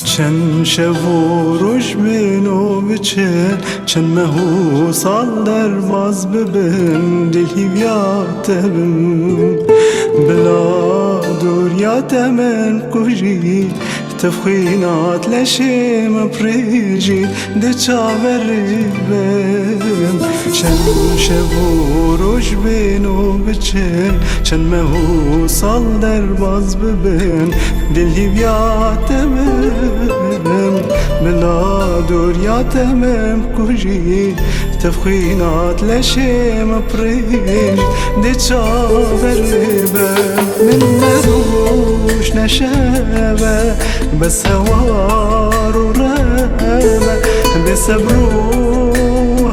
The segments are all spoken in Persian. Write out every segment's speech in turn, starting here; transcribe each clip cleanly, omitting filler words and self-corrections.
چند شب و روز منو بچن، چند ماه و سال در باز ببین، دلی بیاتم بلا دوریات من کجی تفخینات لشم پریجی ده چاوری بم. چند شب و روز منو بچن، چند ماه و سال در باز ببین، دلی بیاتم بلا دوریاتم کجی تفخینات لشم پریج ده چاوری بم. من نروش نشبه بس هوار و رمه بسبرو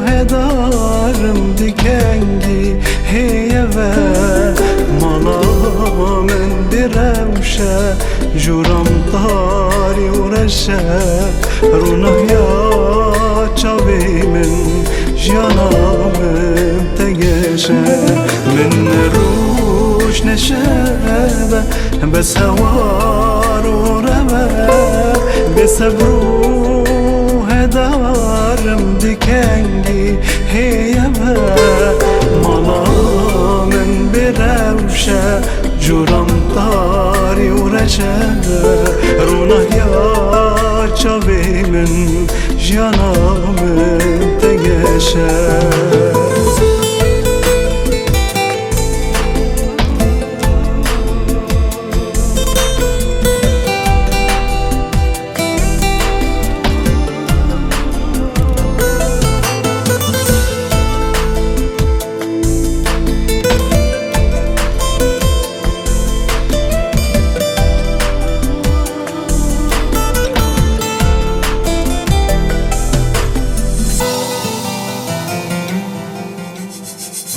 هدارم دکنگی هیوه مالا من بروشه جورم طاری و رشه رونه یا چاوی من جانم تگشه. من روش نشبه بس هوار و رمه بسبرو هدارم دکنگی هیمه مالا من بروشه جورم طاری و رشه رونه یا چاوی من جانم تگشه.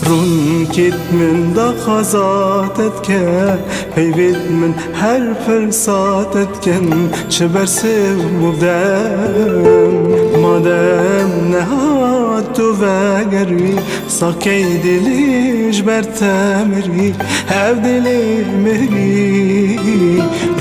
رون کت من دا خزاتت که پیوید من هر فرساتت کن چه برسه مبدم مادم نهاد تو وگری ساکی دلیش بر تمری هف دلی مری.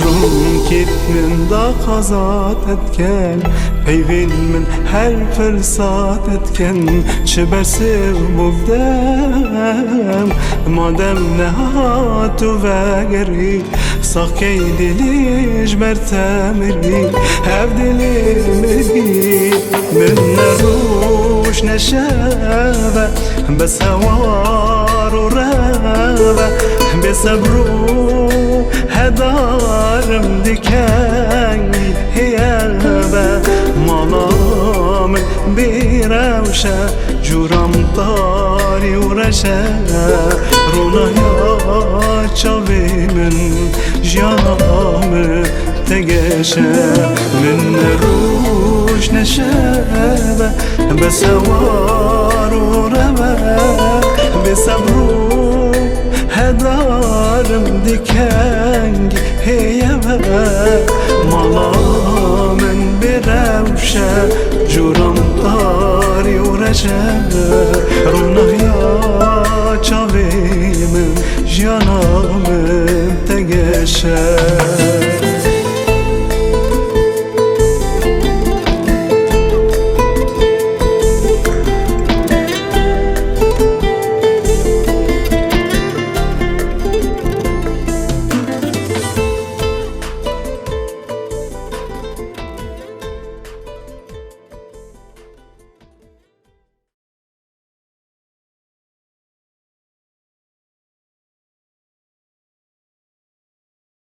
رون کت من دا خزاتت کن پیوید من هر فرساتت کن چه برسه مبدم مادم نهاد تو وگری ساکی دلیش بر تمری هف دلی مری. من نروش نشبه بس هوار و رمه بسبرو هدارم دکنگی هیلبه مالا من بیروشه جورم طاری و رشه رونه یا چاوی من جانم تگشه. من روش نشبه بس هوار و رمه بسبرو هدارم دکنگی هیمه مالا من بروشه جورم طاری و رشه رونه یا چاوی من جانم تگشه.